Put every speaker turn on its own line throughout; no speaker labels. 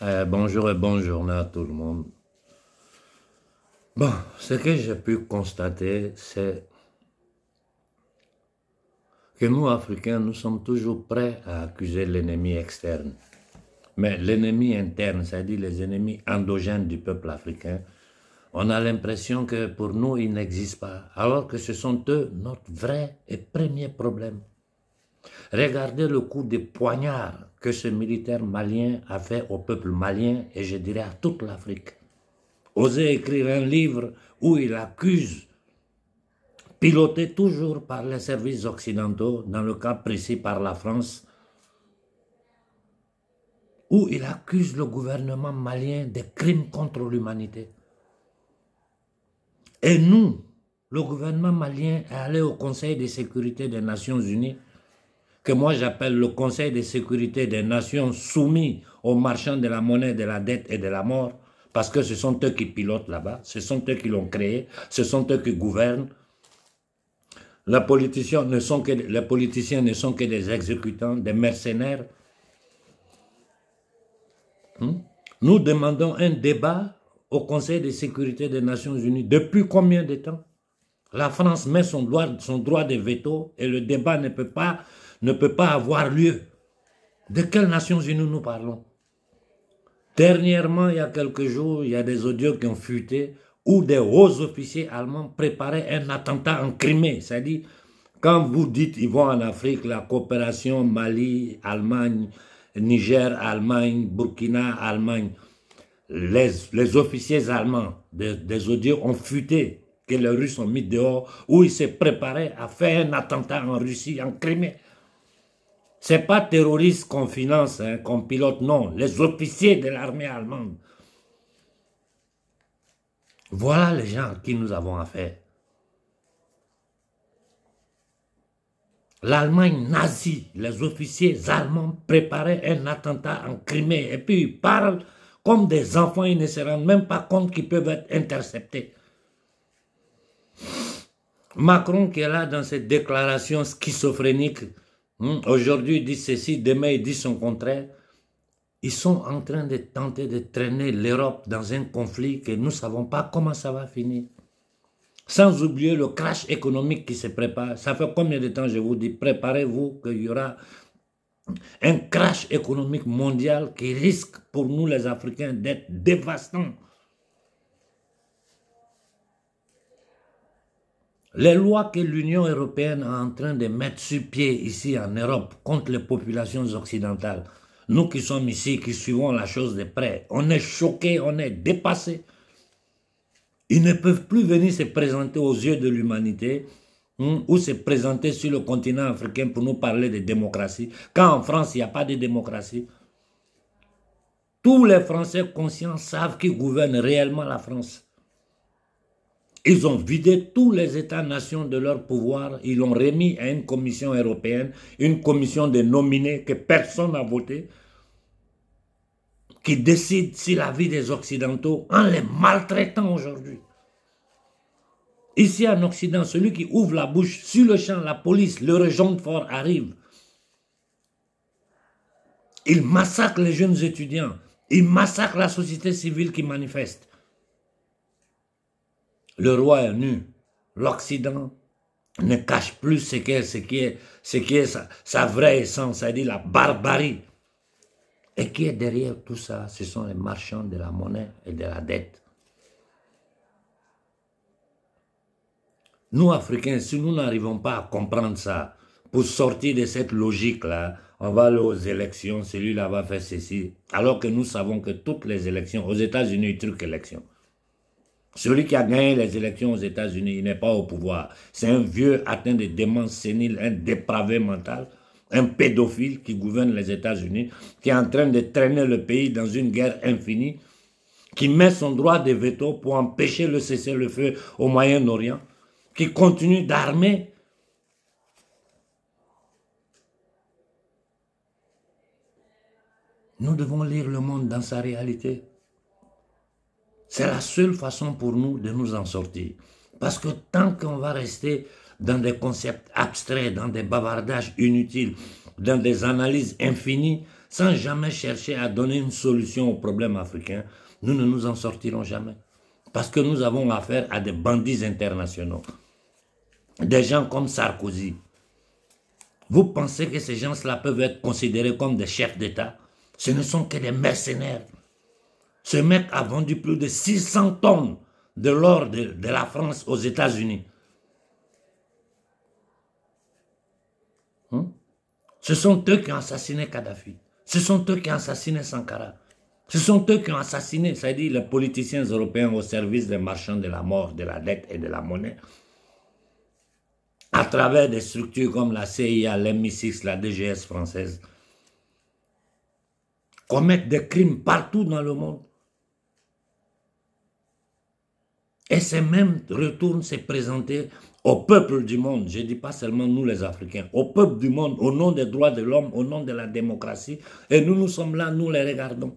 Bonjour et bonne journée à tout le monde. Bon, ce que j'ai pu constater, c'est que nous, Africains, nous sommes toujours prêts à accuser l'ennemi externe. Mais l'ennemi interne, c'est-à-dire les ennemis endogènes du peuple africain, on a l'impression que pour nous, ils n'existent pas, alors que ce sont eux notre vrai et premier problème. Regardez le coup de poignard que ce militaire malien a fait au peuple malien et je dirais à toute l'Afrique. Oser écrire un livre où il accuse, piloté toujours par les services occidentaux, dans le cas précis par la France, où il accuse le gouvernement malien de crimes contre l'humanité. Et nous, le gouvernement malien est allé au Conseil de sécurité des Nations Unies, que moi j'appelle le Conseil de sécurité des Nations soumis aux marchands de la monnaie, de la dette et de la mort, parce que ce sont eux qui pilotent là-bas, ce sont eux qui l'ont créé, ce sont eux qui gouvernent. Les politiciens ne sont que des exécutants, des mercenaires. Nous demandons un débat au Conseil de sécurité des Nations Unies. Depuis combien de temps? La France met son droit de veto et le débat ne peut pas avoir lieu. De quelles Nations Unies nous parlons? Dernièrement, il y a quelques jours, il y a des audios qui ont fuité où des hauts officiers allemands préparaient un attentat en Crimée. C'est-à-dire, quand vous dites ils vont en Afrique, la coopération Mali, Allemagne, Niger, Allemagne, Burkina, Allemagne, les officiers allemands des audios ont fuité, que les Russes ont mis dehors, où ils se préparaient à faire un attentat en Russie, en Crimée. Ce n'est pas terroristes qu'on finance, qu'on pilote, non. Les officiers de l'armée allemande. Voilà les gens à qui nous avons affaire. L'Allemagne nazie, les officiers allemands préparaient un attentat en Crimée. Et puis ils parlent comme des enfants, ils ne se rendent même pas compte qu'ils peuvent être interceptés. Macron qui est là dans cette déclaration schizophrénique, aujourd'hui il dit ceci, demain il dit son contraire. Ils sont en train de tenter de traîner l'Europe dans un conflit que nous ne savons pas comment ça va finir. Sans oublier le crash économique qui se prépare. Ça fait combien de temps je vous dis, préparez-vous qu'il y aura un crash économique mondial qui risque pour nous les Africains d'être dévastant. Les lois que l'Union européenne est en train de mettre sur pied ici en Europe contre les populations occidentales, nous qui sommes ici, qui suivons la chose de près, on est choqués, on est dépassés. Ils ne peuvent plus venir se présenter aux yeux de l'humanité ou se présenter sur le continent africain pour nous parler de démocratie, quand en France, il n'y a pas de démocratie. Tous les Français conscients savent qui gouverne réellement la France. Ils ont vidé tous les États-nations de leur pouvoir, ils l'ont remis à une commission européenne, une commission de nominés que personne n'a voté, qui décide si la vie des Occidentaux en les maltraitant aujourd'hui. Ici en Occident, celui qui ouvre la bouche, sur le champ, la police, le régent fort arrive. Il massacre les jeunes étudiants, il massacre la société civile qui manifeste. Le roi est nu, l'Occident ne cache plus ce qui est sa vraie essence, c'est-à-dire la barbarie. Et qui est derrière tout ça? Ce sont les marchands de la monnaie et de la dette. Nous, Africains, si nous n'arrivons pas à comprendre ça, pour sortir de cette logique-là, on va aller aux élections, celui-là va faire ceci, alors que nous savons que toutes les élections, aux États-Unis, ils truquent élections. Celui qui a gagné les élections aux États-Unis, il n'est pas au pouvoir. C'est un vieux atteint de démence sénile, un dépravé mental, un pédophile qui gouverne les États-Unis, qui est en train de traîner le pays dans une guerre infinie, qui met son droit de veto pour empêcher le cessez-le-feu au Moyen-Orient, qui continue d'armer. Nous devons lire le monde dans sa réalité. C'est la seule façon pour nous de nous en sortir. Parce que tant qu'on va rester dans des concepts abstraits, dans des bavardages inutiles, dans des analyses infinies, sans jamais chercher à donner une solution aux problèmes africains, nous ne nous en sortirons jamais. Parce que nous avons affaire à des bandits internationaux. Des gens comme Sarkozy. Vous pensez que ces gens-là peuvent être considérés comme des chefs d'État? Ce ne sont que des mercenaires. Ce mec a vendu plus de 600 tonnes de l'or de la France aux États-Unis. Ce sont eux qui ont assassiné Kadhafi. Ce sont eux qui ont assassiné Sankara. Ce sont eux qui ont assassiné, c'est-à-dire les politiciens européens au service des marchands de la mort, de la dette et de la monnaie. À travers des structures comme la CIA, l'MI6, la DGS française. Commettent des crimes partout dans le monde. Et ces mêmes retournent se présenter au peuple du monde, je ne dis pas seulement nous les Africains, au peuple du monde, au nom des droits de l'homme, au nom de la démocratie, et nous sommes là, nous les regardons.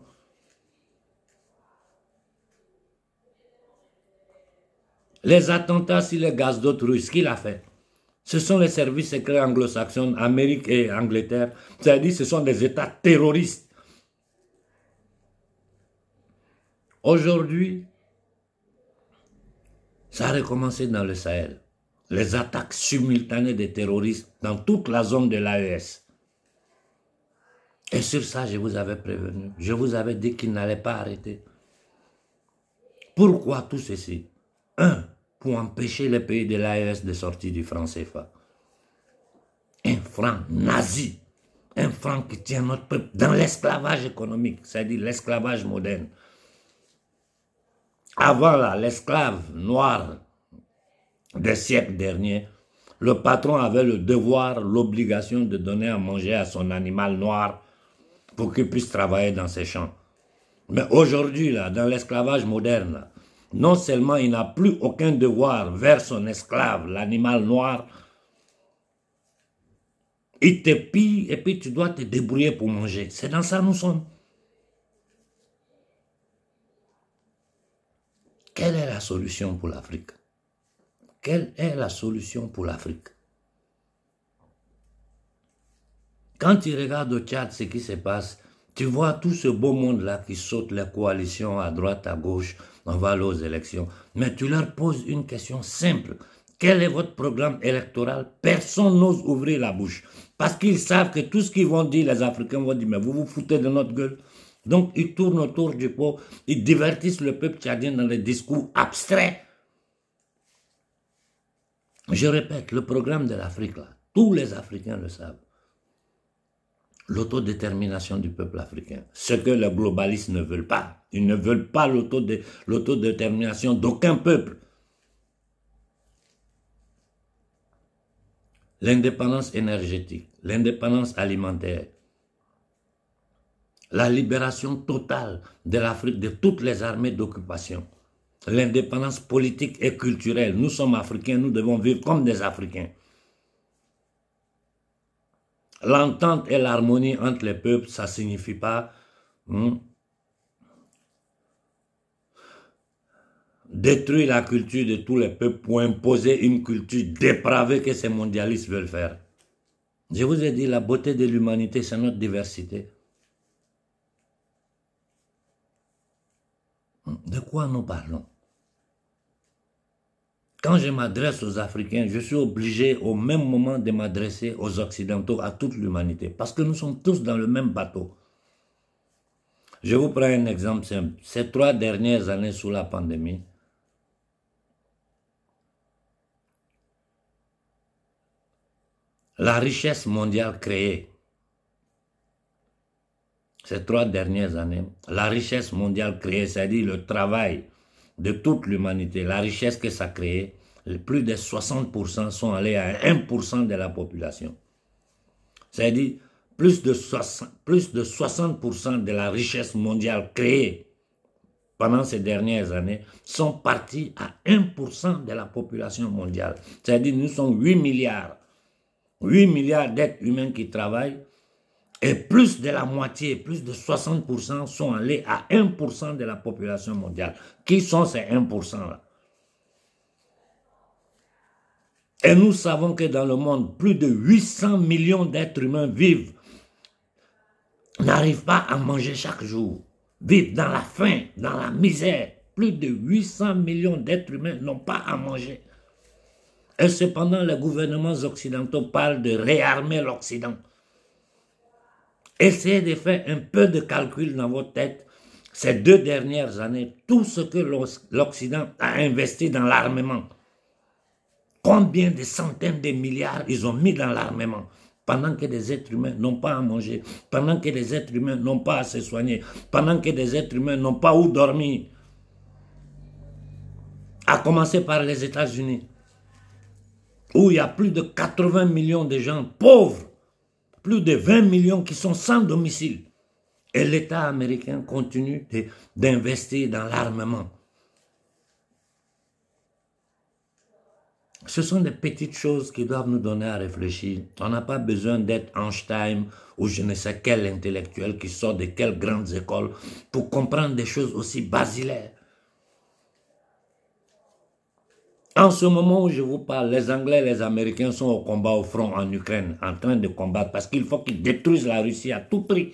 Les attentats sur les gazoducs russes, qui l'a fait? Ce sont les services secrets anglo-saxons, Amérique et Angleterre, c'est-à-dire ce sont des États terroristes. Aujourd'hui, ça a recommencé dans le Sahel. Les attaques simultanées des terroristes dans toute la zone de l'AES. Et sur ça, je vous avais prévenu. Je vous avais dit qu'il n'allait pas arrêter. Pourquoi tout ceci? Un, pour empêcher les pays de l'AES de sortir du franc CFA. Un franc nazi. Un franc qui tient notre peuple dans l'esclavage économique, c'est-à-dire l'esclavage moderne. Avant là, l'esclave noir des siècles derniers, le patron avait le devoir, l'obligation de donner à manger à son animal noir pour qu'il puisse travailler dans ses champs. Mais aujourd'hui, là, dans l'esclavage moderne, là, non seulement il n'a plus aucun devoir vers son esclave, l'animal noir, il te pille et puis tu dois te débrouiller pour manger. C'est dans ça que nous sommes. Quelle est la solution pour l'Afrique? Quelle est la solution pour l'Afrique? Quand tu regardes au Tchad ce qui se passe, tu vois tout ce beau monde-là qui saute les coalitions à droite, à gauche, on va aller aux élections. Mais tu leur poses une question simple. Quel est votre programme électoral? Personne n'ose ouvrir la bouche. Parce qu'ils savent que tout ce qu'ils vont dire, les Africains vont dire, mais vous vous foutez de notre gueule. Donc ils tournent autour du pot, ils divertissent le peuple tchadien dans des discours abstraits. Je répète, le programme de l'Afrique, là, tous les Africains le savent. L'autodétermination du peuple africain. Ce que les globalistes ne veulent pas. Ils ne veulent pas l'autodétermination d'aucun peuple. L'indépendance énergétique, l'indépendance alimentaire, la libération totale de l'Afrique de toutes les armées d'occupation, l'indépendance politique et culturelle. Nous sommes Africains, nous devons vivre comme des Africains. L'entente et l'harmonie entre les peuples, ça ne signifie pas détruire la culture de tous les peuples pour imposer une culture dépravée que ces mondialistes veulent faire. Je vous ai dit, la beauté de l'humanité, c'est notre diversité. De quoi nous parlons? Quand je m'adresse aux Africains, je suis obligé au même moment de m'adresser aux Occidentaux, à toute l'humanité, parce que nous sommes tous dans le même bateau. Je vous prends un exemple simple. Ces 3 dernières années sous la pandémie, la richesse mondiale créée, ces 3 dernières années, la richesse mondiale créée, c'est-à-dire le travail de toute l'humanité, la richesse que ça a créée, plus de 60% sont allés à 1% de la population. C'est-à-dire plus de 60% de la richesse mondiale créée pendant ces dernières années sont partis à 1% de la population mondiale. C'est-à-dire nous sommes 8 milliards. 8 milliards d'êtres humains qui travaillent et plus de la moitié, plus de 60% sont allés à 1% de la population mondiale. Qui sont ces 1%-là? Et nous savons que dans le monde, plus de 800 millions d'êtres humains vivent n'arrivent pas à manger chaque jour, vivent dans la faim, dans la misère. Plus de 800 millions d'êtres humains n'ont pas à manger. Et cependant, les gouvernements occidentaux parlent de réarmer l'Occident. Essayez de faire un peu de calcul dans votre tête. Ces 2 dernières années, tout ce que l'Occident a investi dans l'armement, combien de centaines de milliards ils ont mis dans l'armement, pendant que des êtres humains n'ont pas à manger, pendant que des êtres humains n'ont pas à se soigner, pendant que des êtres humains n'ont pas où dormir. À commencer par les États-Unis, où il y a plus de 80 millions de gens pauvres, plus de 20 millions qui sont sans domicile. Et l'État américain continue d'investir dans l'armement. Ce sont des petites choses qui doivent nous donner à réfléchir. On n'a pas besoin d'être Einstein ou je ne sais quel intellectuel qui sort de quelles grandes écoles pour comprendre des choses aussi basilaires. En ce moment où je vous parle, les Anglais et les Américains sont au combat au front en Ukraine, en train de combattre parce qu'il faut qu'ils détruisent la Russie à tout prix.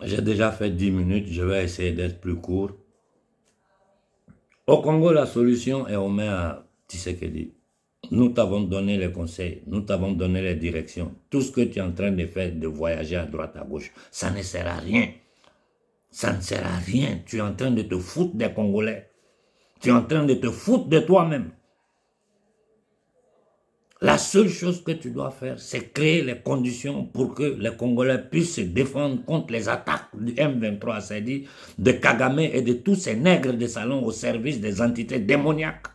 J'ai déjà fait 10 minutes, je vais essayer d'être plus court. Au Congo, la solution est aux mains à Tshisekedi. Nous t'avons donné les conseils, nous t'avons donné les directions. Tout ce que tu es en train de faire, de voyager à droite, à gauche, ça ne sert à rien. Ça ne sert à rien. Tu es en train de te foutre des Congolais. Tu es en train de te foutre de toi-même. La seule chose que tu dois faire, c'est créer les conditions pour que les Congolais puissent se défendre contre les attaques du M23, c'est-à-dire de Kagame et de tous ces nègres de salon au service des entités démoniaques.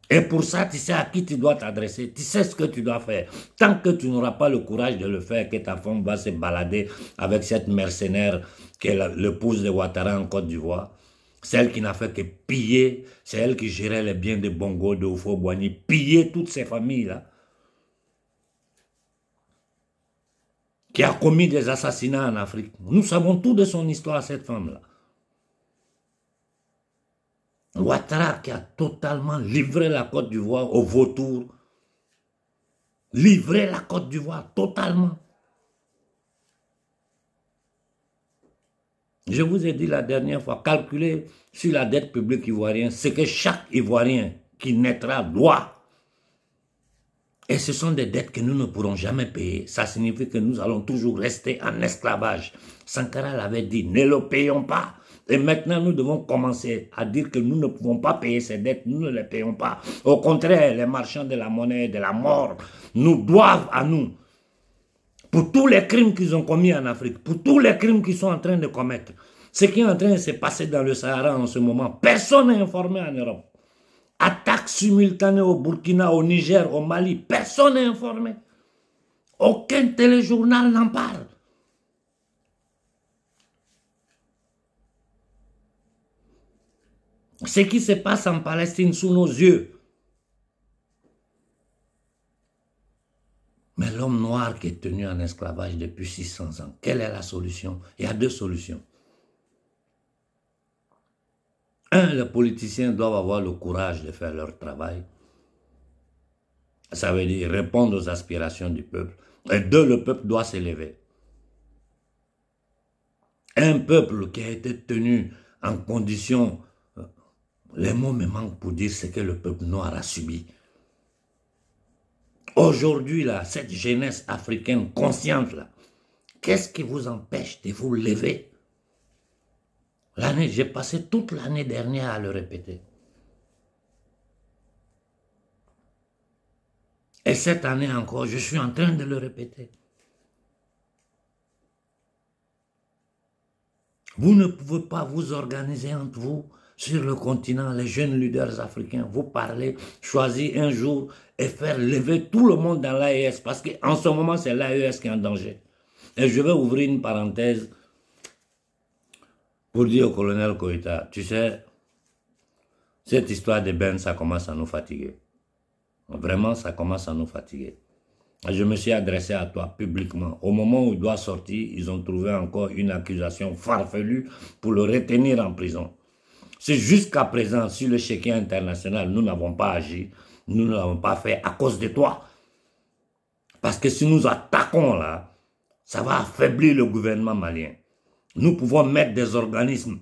Et pour ça, tu sais à qui tu dois t'adresser, tu sais ce que tu dois faire. Tant que tu n'auras pas le courage de le faire, que ta femme va se balader avec cette mercenaire qui est l'épouse de Ouattara en Côte d'Ivoire, celle qui n'a fait que piller, c'est elle qui gérait les biens de Bongo, de Oufo-Boigny, piller toutes ces familles-là, qui a commis des assassinats en Afrique. Nous savons tout de son histoire, cette femme-là. Ouattara qui a totalement livré la Côte d'Ivoire aux vautours, livré la Côte d'Ivoire totalement. Je vous ai dit la dernière fois, calculez sur la dette publique ivoirienne ce que chaque Ivoirien qui naîtra doit. Et ce sont des dettes que nous ne pourrons jamais payer. Ça signifie que nous allons toujours rester en esclavage. Sankara l'avait dit, ne le payons pas. Et maintenant, nous devons commencer à dire que nous ne pouvons pas payer ces dettes, nous ne les payons pas. Au contraire, les marchands de la monnaie, de la mort, nous doivent à nous. Pour tous les crimes qu'ils ont commis en Afrique, pour tous les crimes qu'ils sont en train de commettre, ce qui est en train de se passer dans le Sahara en ce moment, personne n'est informé en Europe. Attaques simultanées au Burkina, au Niger, au Mali, personne n'est informé. Aucun téléjournal n'en parle. Ce qui se passe en Palestine sous nos yeux. Mais l'homme noir qui est tenu en esclavage depuis 600 ans, quelle est la solution? Il y a 2 solutions. Un, les politiciens doivent avoir le courage de faire leur travail. Ça veut dire répondre aux aspirations du peuple. Et 2, le peuple doit s'élever. Un peuple qui a été tenu en condition, les mots me manquent pour dire ce que le peuple noir a subi. Aujourd'hui, là, cette jeunesse africaine consciente, là, qu'est-ce qui vous empêche de vous lever? J'ai passé toute l'année dernière à le répéter. Et cette année encore, je suis en train de le répéter. Vous ne pouvez pas vous organiser entre vous sur le continent, les jeunes leaders africains, vous parler, choisir un jour et faire lever tout le monde dans l'AES, parce qu'en ce moment, c'est l'AES qui est en danger. Et je vais ouvrir une parenthèse pour dire au colonel Koïta, tu sais, cette histoire de Ben, ça commence à nous fatiguer. Vraiment, ça commence à nous fatiguer. Je me suis adressé à toi publiquement. Au moment où il doit sortir, ils ont trouvé encore une accusation farfelue pour le retenir en prison. C'est jusqu'à présent, sur le chéquier international, nous n'avons pas agi, nous ne l'avons pas fait à cause de toi. Parce que si nous attaquons là, ça va affaiblir le gouvernement malien. Nous pouvons mettre des organismes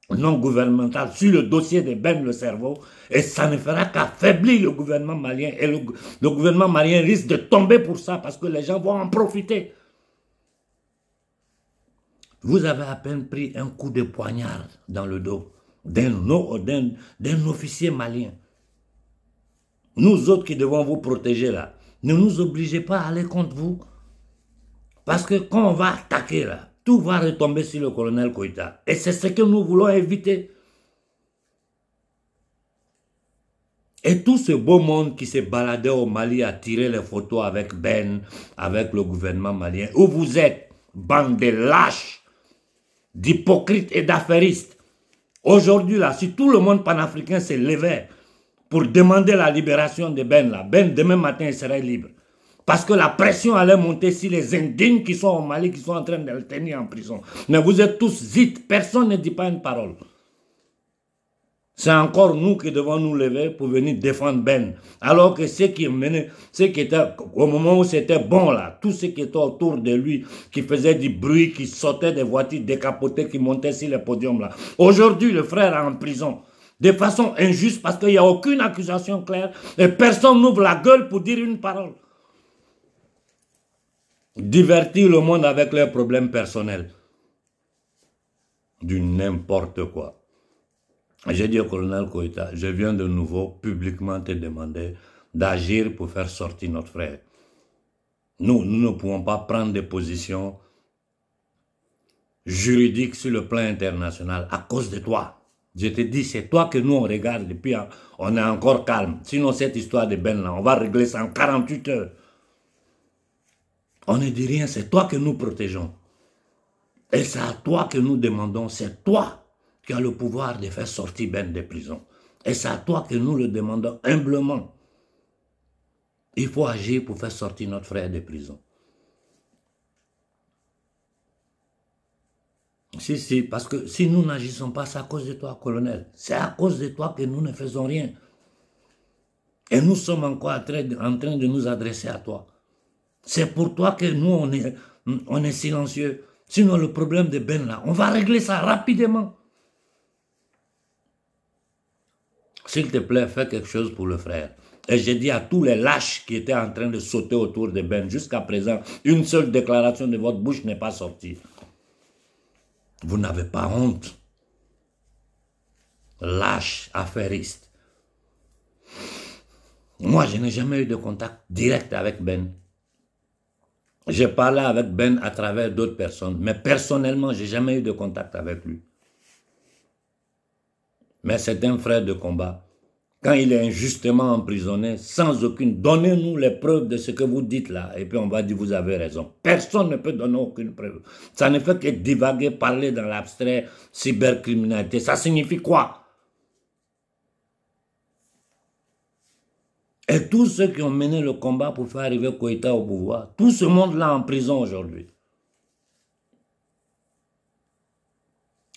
non gouvernementaux sur le dossier de Ben le cerveau et ça ne fera qu'affaiblir le gouvernement malien. Et le gouvernement malien risque de tomber pour ça parce que les gens vont en profiter. Vous avez à peine pris un coup de poignard dans le dos d'un officier malien. Nous autres qui devons vous protéger là, ne nous obligez pas à aller contre vous. Parce que quand on va attaquer là, tout va retomber sur le colonel Koïta. Et c'est ce que nous voulons éviter. Et tout ce beau monde qui s'est baladé au Mali a tiré les photos avec Ben, avec le gouvernement malien, où vous êtes, bande de lâches, d'hypocrites et d'affairistes. Aujourd'hui là, si tout le monde panafricain s'est levé pour demander la libération de Ben là, Ben demain matin il serait libre. Parce que la pression allait monter sur les indignes qui sont au Mali, qui sont en train de le tenir en prison. Mais vous êtes tous zites, personne ne dit pas une parole. C'est encore nous qui devons nous lever pour venir défendre Ben. Alors que ceux qui étaient, au moment où c'était bon là, tous ceux qui étaient autour de lui, qui faisaient du bruit, qui sautaient des voitures décapotées, qui montaient sur les podiums là. Aujourd'hui, le frère est en prison. De façon injuste parce qu'il n'y a aucune accusation claire et personne n'ouvre la gueule pour dire une parole. Divertir le monde avec leurs problèmes personnels. Du n'importe quoi. J'ai dit au colonel Koïta, je viens de nouveau publiquement te demander d'agir pour faire sortir notre frère. Nous ne pouvons pas prendre des positions juridiques sur le plan international à cause de toi. Je te dis, c'est toi que nous on regarde et puis on est encore calme. Sinon cette histoire de Ben là, on va régler ça en 48 heures. On ne dit rien, c'est toi que nous protégeons. Et c'est à toi que nous demandons, c'est toi qui as le pouvoir de faire sortir Ben de prison. Et c'est à toi que nous le demandons humblement. Il faut agir pour faire sortir notre frère de prison. Si, parce que si nous n'agissons pas, c'est à cause de toi, colonel. C'est à cause de toi que nous ne faisons rien. Et nous sommes encore en train de nous adresser à toi. C'est pour toi que nous, on est silencieux. Sinon, le problème de Ben là, on va régler ça rapidement. S'il te plaît, fais quelque chose pour le frère. Et j'ai dit à tous les lâches qui étaient en train de sauter autour de Ben, jusqu'à présent, une seule déclaration de votre bouche n'est pas sortie. Vous n'avez pas honte. Lâche, affairiste. Moi, je n'ai jamais eu de contact direct avec Ben. J'ai parlé avec Ben à travers d'autres personnes, mais personnellement, je n'ai jamais eu de contact avec lui. Mais c'est un frère de combat. Quand il est injustement emprisonné, sans aucune... Donnez-nous les preuves de ce que vous dites là, et puis on va dire vous avez raison. Personne ne peut donner aucune preuve. Ça ne fait que divaguer, parler dans l'abstrait, cybercriminalité. Ça signifie quoi? Et tous ceux qui ont mené le combat pour faire arriver Koïta au pouvoir, tout ce monde-là en prison aujourd'hui.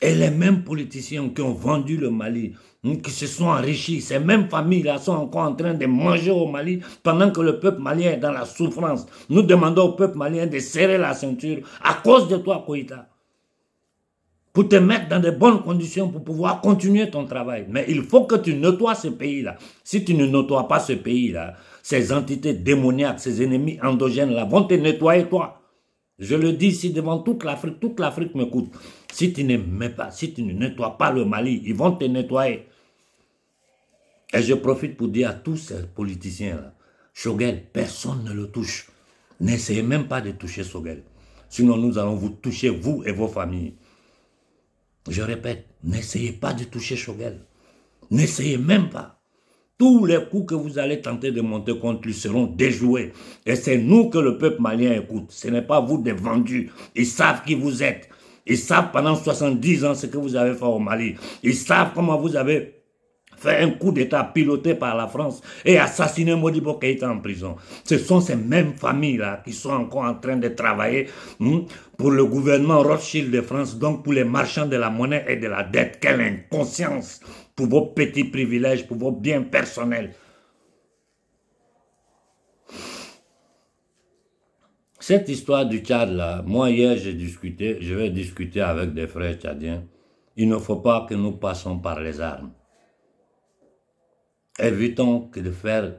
Et les mêmes politiciens qui ont vendu le Mali, qui se sont enrichis, ces mêmes familles-là sont encore en train de manger au Mali pendant que le peuple malien est dans la souffrance. Nous demandons au peuple malien de serrer la ceinture à cause de toi, Koïta. Pour te mettre dans de bonnes conditions pour pouvoir continuer ton travail. Mais il faut que tu nettoies ce pays-là. Si tu ne nettoies pas ce pays-là, ces entités démoniaques, ces ennemis endogènes-là vont te nettoyer toi. Je le dis ici devant toute l'Afrique m'écoute. Si tu ne mets pas, si tu ne nettoies pas le Mali, ils vont te nettoyer. Et je profite pour dire à tous ces politiciens-là, Choguel, personne ne le touche. N'essayez même pas de toucher Choguel. Sinon nous allons vous toucher, vous et vos familles. Je répète, n'essayez pas de toucher Choguel. N'essayez même pas. Tous les coups que vous allez tenter de monter contre lui seront déjoués. Et c'est nous que le peuple malien écoute. Ce n'est pas vous des vendus. Ils savent qui vous êtes. Ils savent pendant 70 ans ce que vous avez fait au Mali. Ils savent comment vous avez fait un coup d'État piloté par la France et assassiné Modibo Keïta en prison. Ce sont ces mêmes familles-là qui sont encore en train de travailler pour le gouvernement Rothschild de France, donc pour les marchands de la monnaie et de la dette. Quelle inconscience pour vos petits privilèges, pour vos biens personnels. Cette histoire du Tchad là, moi hier j'ai discuté, je vais discuter avec des frères tchadiens. Il ne faut pas que nous passions par les armes. Évitons que de faire,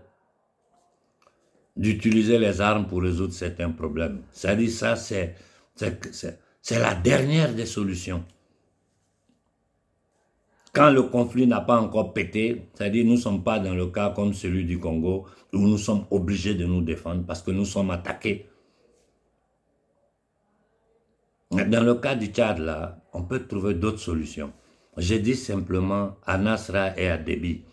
d'utiliser les armes pour résoudre certains problèmes. C'est-à-dire ça, c'est la dernière des solutions. Quand le conflit n'a pas encore pété, c'est-à-dire nous ne sommes pas dans le cas comme celui du Congo, où nous sommes obligés de nous défendre parce que nous sommes attaqués. Dans le cas du Tchad, là, on peut trouver d'autres solutions. J'ai dit simplement à Nasra et à Déby,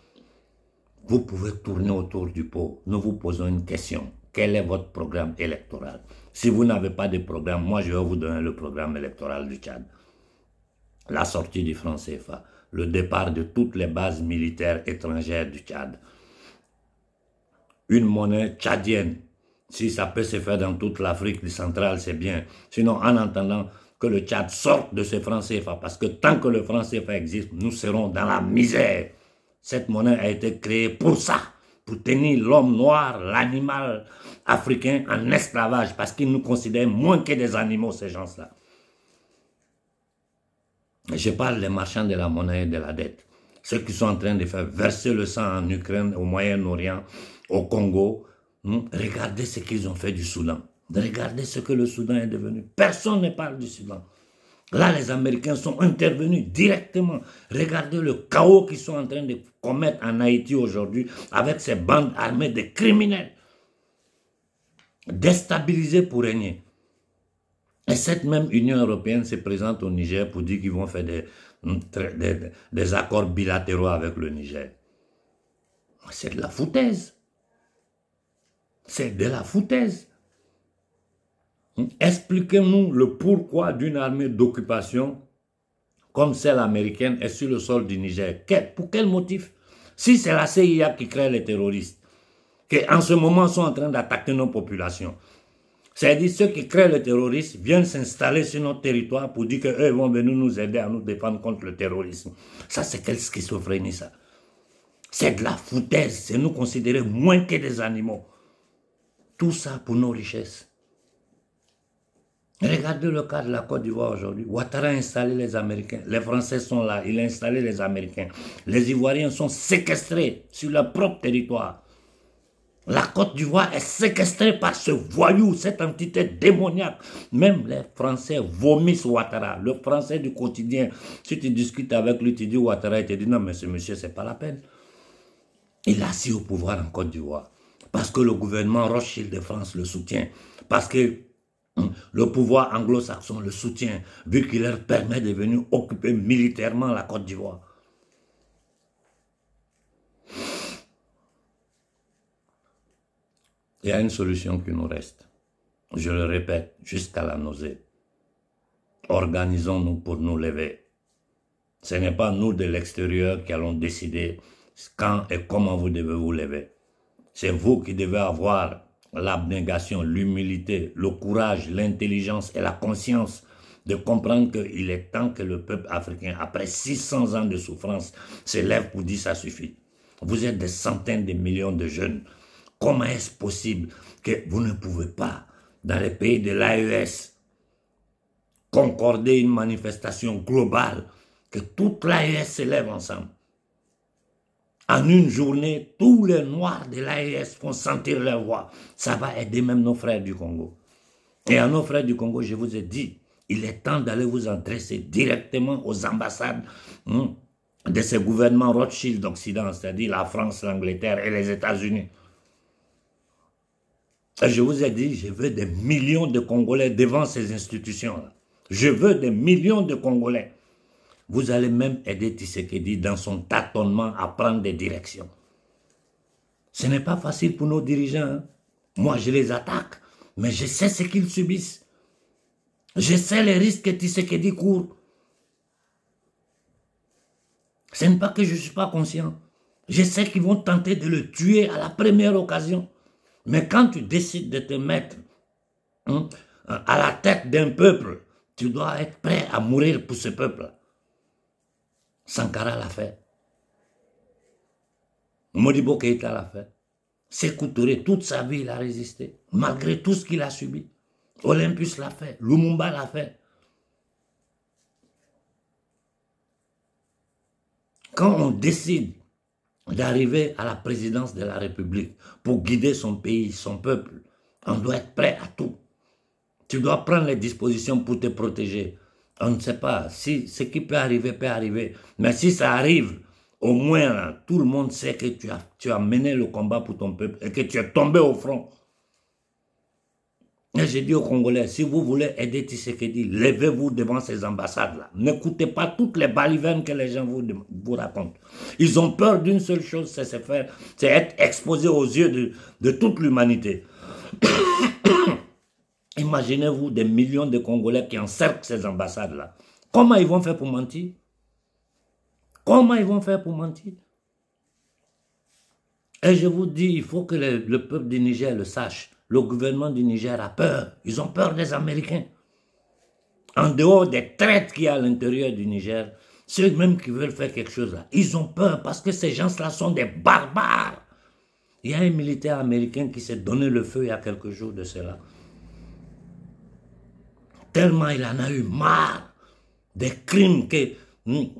vous pouvez tourner autour du pot. Nous vous posons une question. Quel est votre programme électoral? Si vous n'avez pas de programme, moi je vais vous donner le programme électoral du Tchad. La sortie du franc CFA, le départ de toutes les bases militaires étrangères du Tchad. Une monnaie tchadienne. Si ça peut se faire dans toute l'Afrique centrale, c'est bien. Sinon, en attendant que le Tchad sorte de ce franc CFA, parce que tant que le franc CFA existe, nous serons dans la misère. Cette monnaie a été créée pour ça, pour tenir l'homme noir, l'animal africain en esclavage, parce qu'ils nous considèrent moins que des animaux, ces gens-là. Je parle des marchands de la monnaie et de la dette. Ceux qui sont en train de faire verser le sang en Ukraine, au Moyen-Orient, au Congo. Regardez ce qu'ils ont fait du Soudan. Regardez ce que le Soudan est devenu. Personne ne parle du Soudan. Là, les Américains sont intervenus directement. Regardez le chaos qu'ils sont en train de commettre en Haïti aujourd'hui avec ces bandes armées de criminels. Déstabilisés pour régner. Et cette même Union européenne se présente au Niger pour dire qu'ils vont faire des accords bilatéraux avec le Niger. C'est de la foutaise. C'est de la foutaise. Expliquez-nous le pourquoi d'une armée d'occupation comme celle américaine est sur le sol du Niger. Pour quel motif? Si c'est la CIA qui crée les terroristes, qui en ce moment sont en train d'attaquer nos populations, c'est-à-dire ceux qui créent le terrorisme viennent s'installer sur notre territoire pour dire qu'eux vont venir nous aider à nous défendre contre le terrorisme. Ça, c'est quelle schizophrénie, ça? C'est de la foutaise. C'est nous considérer moins que des animaux. Tout ça pour nos richesses. Regardez le cas de la Côte d'Ivoire aujourd'hui. Ouattara a installé les Américains. Les Français sont là. Il a installé les Américains. Les Ivoiriens sont séquestrés sur leur propre territoire. La Côte d'Ivoire est séquestrée par ce voyou, cette entité démoniaque. Même les Français vomissent Ouattara. Le Français du quotidien, si tu discutes avec lui, tu dis Ouattara, il te dit non, mais ce monsieur, c'est pas la peine. Il est assis au pouvoir en Côte d'Ivoire. Parce que le gouvernement Rothschild de France le soutient. Parce que le pouvoir anglo-saxon le soutient, vu qu'il leur permet de venir occuper militairement la Côte d'Ivoire. Il y a une solution qui nous reste. Je le répète, jusqu'à la nausée. Organisons-nous pour nous lever. Ce n'est pas nous de l'extérieur qui allons décider quand et comment vous devez vous lever. C'est vous qui devez avoir l'abnégation, l'humilité, le courage, l'intelligence et la conscience de comprendre qu'il est temps que le peuple africain, après 600 ans de souffrance, se lève pour dire ça suffit. Vous êtes des centaines de millions de jeunes. Comment est-ce possible que vous ne pouvez pas, dans les pays de l'AES, concorder une manifestation globale, que toute l'AES se lève ensemble? En une journée, tous les Noirs de l'AES font sentir leur voix. Ça va aider même nos frères du Congo. Et à nos frères du Congo, je vous ai dit, il est temps d'aller vous adresser directement aux ambassades de ces gouvernements Rothschild d'Occident, c'est-à-dire la France, l'Angleterre et les États-Unis. Je vous ai dit, je veux des millions de Congolais devant ces institutions-là. Je veux des millions de Congolais. Vous allez même aider Tshisekedi dans son tâtonnement à prendre des directions. Ce n'est pas facile pour nos dirigeants. Hein. Moi, je les attaque, mais je sais ce qu'ils subissent. Je sais les risques que Tshisekedi court. Ce n'est pas que je ne suis pas conscient. Je sais qu'ils vont tenter de le tuer à la première occasion. Mais quand tu décides de te mettre à la tête d'un peuple, tu dois être prêt à mourir pour ce peuple. Sankara l'a fait. Modibo Keïta l'a fait. Sékou Touré, toute sa vie, il a résisté, malgré tout ce qu'il a subi. Olympus l'a fait, Lumumba l'a fait. Quand on décide d'arriver à la présidence de la République pour guider son pays, son peuple, on doit être prêt à tout. Tu dois prendre les dispositions pour te protéger. On ne sait pas. Si ce qui peut arriver. Mais si ça arrive, au moins, là, tout le monde sait que tu as mené le combat pour ton peuple et que tu es tombé au front. Et j'ai dit aux Congolais, si vous voulez aider Tshisekedi, levez-vous devant ces ambassades-là. N'écoutez pas toutes les balivernes que les gens vous racontent. Ils ont peur d'une seule chose, c'est être exposé aux yeux de toute l'humanité. Imaginez-vous des millions de Congolais qui encerclent ces ambassades-là. Comment ils vont faire pour mentir? Comment ils vont faire pour mentir? Et je vous dis, il faut que le peuple du Niger le sache. Le gouvernement du Niger a peur. Ils ont peur des Américains. En dehors des traites qu'il y a à l'intérieur du Niger, ceux même qui veulent faire quelque chose là, ils ont peur parce que ces gens-là sont des barbares. Il y a un militaire américain qui s'est donné le feu il y a quelques jours de cela. Tellement il en a eu marre des crimes que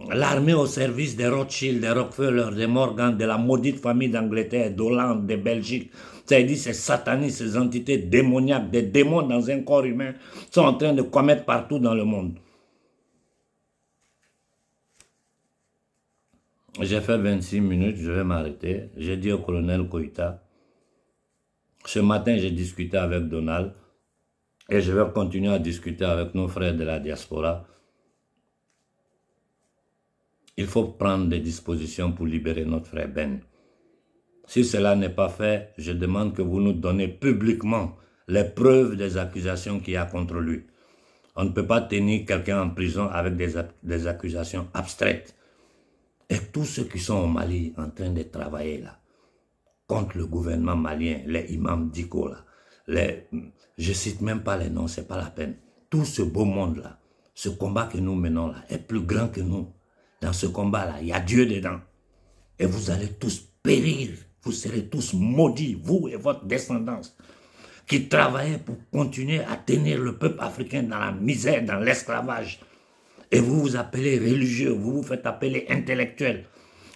l'armée au service des Rothschild, des Rockefeller, des Morgan, de la maudite famille d'Angleterre, d'Hollande, de Belgique, c'est-à-dire ces satanistes, ces entités démoniaques, des démons dans un corps humain, sont en train de commettre partout dans le monde. J'ai fait 26 minutes, je vais m'arrêter. J'ai dit au colonel Koïta, ce matin j'ai discuté avec Donald, et je vais continuer à discuter avec nos frères de la diaspora. Il faut prendre des dispositions pour libérer notre frère Ben. Si cela n'est pas fait, je demande que vous nous donnez publiquement les preuves des accusations qu'il y a contre lui. On ne peut pas tenir quelqu'un en prison avec des accusations abstraites. Et tous ceux qui sont au Mali en train de travailler là, contre le gouvernement malien, les imams d'Iko là, je cite même pas les noms, c'est pas la peine. Tout ce beau monde là, ce combat que nous menons là, est plus grand que nous. Dans ce combat là, il y a Dieu dedans. Et vous allez tous périr. Vous serez tous maudits, vous et votre descendance, qui travaillez pour continuer à tenir le peuple africain dans la misère, dans l'esclavage. Et vous vous appelez religieux, vous vous faites appeler intellectuel.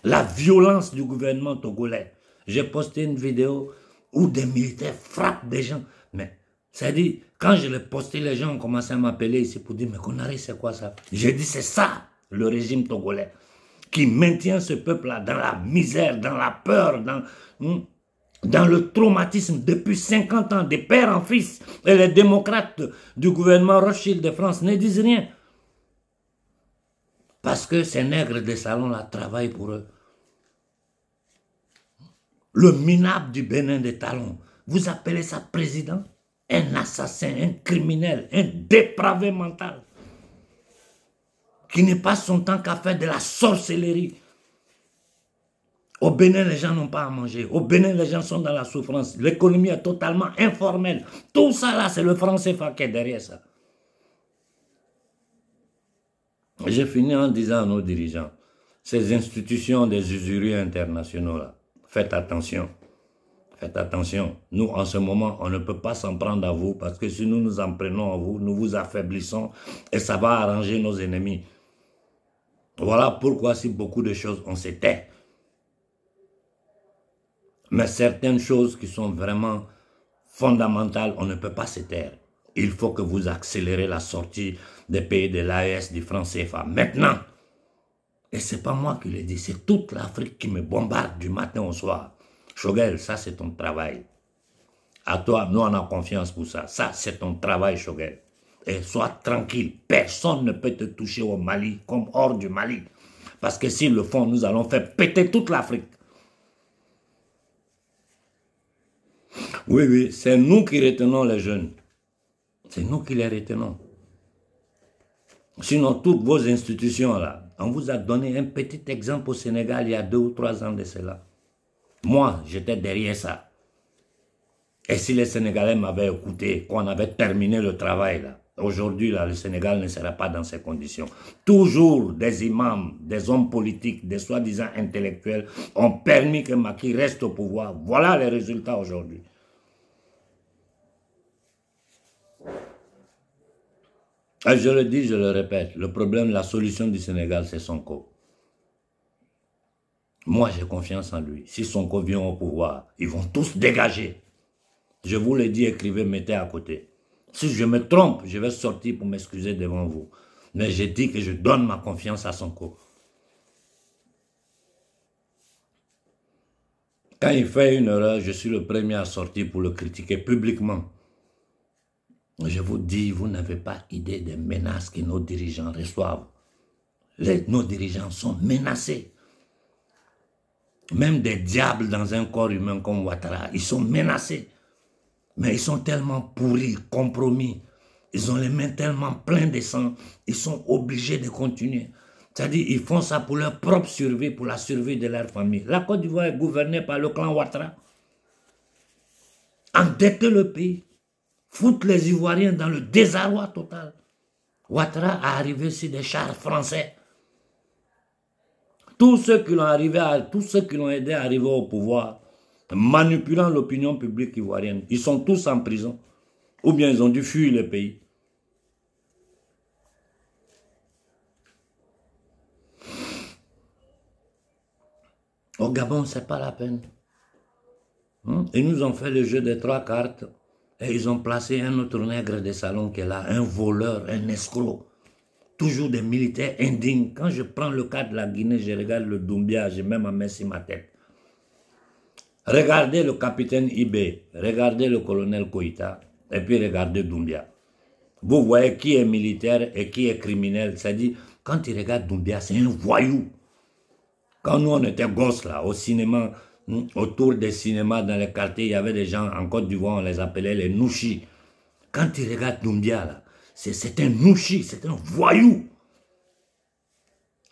La violence du gouvernement togolais. J'ai posté une vidéo où des militaires frappent des gens. Mais, c'est-à-dire, quand je l'ai posté, les gens ont commencé à m'appeler ici pour dire, mais Konaré, c'est quoi ça? J'ai dit, c'est ça, le régime togolais, qui maintient ce peuple-là dans la misère, dans la peur, dans le traumatisme depuis 50 ans, de père en fils. Et les démocrates du gouvernement Rothschild de France ne disent rien. Parce que ces nègres de salon-là travaillent pour eux. Le minable du Bénin de Talon, vous appelez ça président? Un assassin, un criminel, un dépravé mental, qui ne passe son temps qu'à faire de la sorcellerie. Au Bénin, les gens n'ont pas à manger. Au Bénin, les gens sont dans la souffrance. L'économie est totalement informelle. Tout ça là, c'est le franc CFA qui est derrière ça. J'ai fini en disant à nos dirigeants, ces institutions des usuriers internationaux là, faites attention. Faites attention. Nous, en ce moment, on ne peut pas s'en prendre à vous parce que si nous nous en prenons à vous, nous vous affaiblissons et ça va arranger nos ennemis. Voilà pourquoi si beaucoup de choses, on se tait. Mais certaines choses qui sont vraiment fondamentales, on ne peut pas se taire. Il faut que vous accélérez la sortie des pays de l'AES, du franc CFA. Maintenant, et ce n'est pas moi qui le dis, c'est toute l'Afrique qui me bombarde du matin au soir. Choguel, ça c'est ton travail. À toi, nous on a confiance pour ça. Ça c'est ton travail, Choguel. Et sois tranquille, personne ne peut te toucher au Mali comme hors du Mali. Parce que s'ils le font, nous allons faire péter toute l'Afrique. Oui, oui, c'est nous qui retenons les jeunes. C'est nous qui les retenons. Sinon, toutes vos institutions là, on vous a donné un petit exemple au Sénégal il y a 2 ou 3 ans de cela. Moi, j'étais derrière ça. Et si les Sénégalais m'avaient écouté, qu'on avait terminé le travail là, aujourd'hui là, le Sénégal ne serait pas dans ces conditions. Toujours des imams, des hommes politiques, des soi-disant intellectuels ont permis que Macky reste au pouvoir. Voilà les résultats aujourd'hui. Et je le dis, je le répète, le problème, la solution du Sénégal, c'est Sonko. Moi, j'ai confiance en lui. Si Sonko vient au pouvoir, ils vont tous dégager. Je vous l'ai dit, écrivez, mettez à côté. Si je me trompe, je vais sortir pour m'excuser devant vous. Mais j'ai dit que je donne ma confiance à Sonko. Quand il fait une erreur, je suis le premier à sortir pour le critiquer publiquement. Je vous dis, vous n'avez pas idée des menaces que nos dirigeants reçoivent. Nos dirigeants sont menacés. Même des diables dans un corps humain comme Ouattara, ils sont menacés. Mais ils sont tellement pourris, compromis. Ils ont les mains tellement pleines de sang. Ils sont obligés de continuer. C'est-à-dire, ils font ça pour leur propre survie, pour la survie de leur famille. La Côte d'Ivoire est gouvernée par le clan Ouattara. Endetter le pays. Foutre les Ivoiriens dans le désarroi total. Ouattara a arrivé sur des chars français. Tous ceux qui l'ont aidé à arriver au pouvoir, manipulant l'opinion publique ivoirienne, ils sont tous en prison. Ou bien ils ont dû fuir le pays. Au Gabon, ce n'est pas la peine. Ils nous ont fait le jeu des 3 cartes et ils ont placé un autre nègre de salon qui est là, un voleur, un escroc. Toujours des militaires indignes. Quand je prends le cas de la Guinée, je regarde le Doumbia, j'ai même ma main sur ma tête. Regardez le capitaine Ibé, regardez le colonel Koïta, et puis regardez Doumbia. Vous voyez qui est militaire et qui est criminel. C'est-à-dire, quand il regarde Doumbia, c'est un voyou. Quand nous, on était gosses, là, au cinéma, autour des cinémas, dans les quartiers, il y avait des gens, en Côte d'Ivoire, on les appelait les nouchis. Quand il regarde Doumbia, là, c'est un nouchi, c'est un voyou.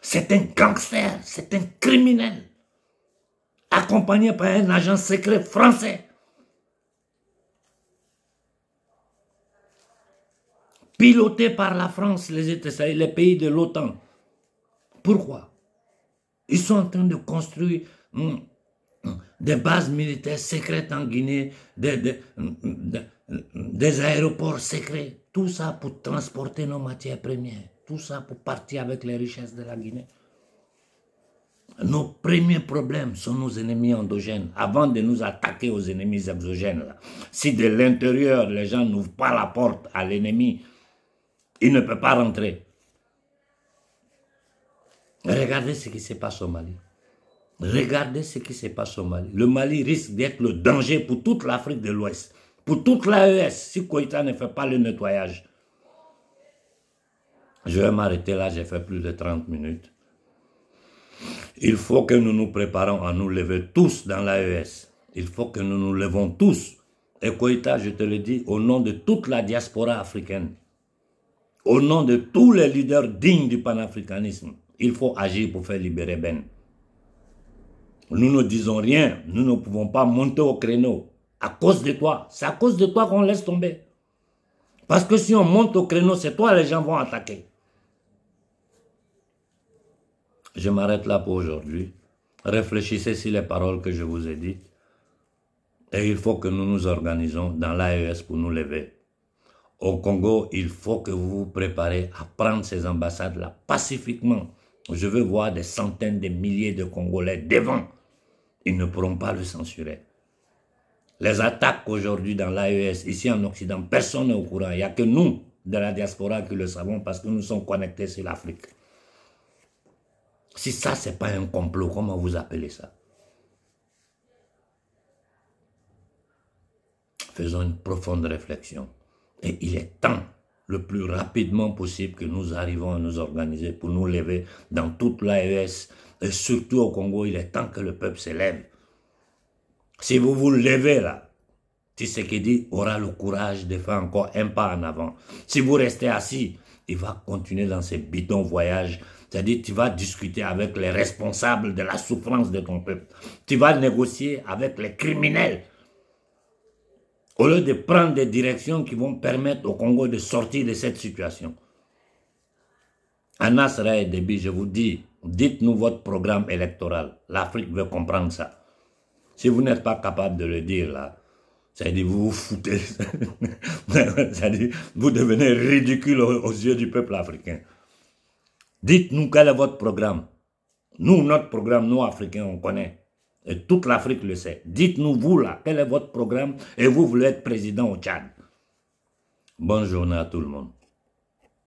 C'est un gangster, c'est un criminel. Accompagné par un agent secret français. Piloté par la France, les pays de l'OTAN. Pourquoi? Ils sont en train de construire des bases militaires secrètes en Guinée, des aéroports secrets. Tout ça pour transporter nos matières premières. Tout ça pour partir avec les richesses de la Guinée. Nos premiers problèmes sont nos ennemis endogènes. Avant de nous attaquer aux ennemis exogènes, là. Si de l'intérieur, les gens n'ouvrent pas la porte à l'ennemi, il ne peut pas rentrer. Regardez ce qui se passe au Mali. Regardez ce qui se passe au Mali. Le Mali risque d'être le danger pour toute l'Afrique de l'Ouest. Pour toute l'AES, si Koïta ne fait pas le nettoyage. Je vais m'arrêter là, j'ai fait plus de 30 minutes. Il faut que nous nous préparons à nous lever tous dans l'AES. Il faut que nous nous levons tous. Et Koïta, je te le dis, au nom de toute la diaspora africaine, au nom de tous les leaders dignes du panafricanisme, il faut agir pour faire libérer Ben. Nous ne disons rien, nous ne pouvons pas monter au créneau. À cause de toi, c'est à cause de toi qu'on laisse tomber. Parce que si on monte au créneau, c'est toi les gens vont attaquer. Je m'arrête là pour aujourd'hui. Réfléchissez sur les paroles que je vous ai dites. Et il faut que nous nous organisons dans l'AES pour nous lever. Au Congo, il faut que vous vous préparez à prendre ces ambassades-là pacifiquement. Je veux voir des centaines de milliers de Congolais devant. Ils ne pourront pas le censurer. Les attaques aujourd'hui dans l'AES, ici en Occident, personne n'est au courant. Il n'y a que nous, de la diaspora, qui le savons parce que nous sommes connectés sur l'Afrique. Si ça, ce n'est pas un complot, comment vous appelez ça? Faisons une profonde réflexion. Et il est temps, le plus rapidement possible, que nous arrivons à nous organiser pour nous lever dans toute l'AES. Et surtout au Congo, il est temps que le peuple se lève. Si vous vous levez là, Tshisekedi aura le courage de faire encore un pas en avant. Si vous restez assis, il va continuer dans ses bidons voyages. C'est-à-dire, tu vas discuter avec les responsables de la souffrance de ton peuple. Tu vas négocier avec les criminels. Au lieu de prendre des directions qui vont permettre au Congo de sortir de cette situation. Anas Rae Déby, je vous dis, dites-nous votre programme électoral. L'Afrique veut comprendre ça. Si vous n'êtes pas capable de le dire là, C'est-à-dire, vous vous foutez. C'est-à-dire, vous devenez ridicule aux yeux du peuple africain. Dites-nous quel est votre programme. Nous, notre programme, nous, Africains, on connaît. Et toute l'Afrique le sait. Dites-nous, vous, là, quel est votre programme et vous voulez être président au Tchad. Bonne journée à tout le monde.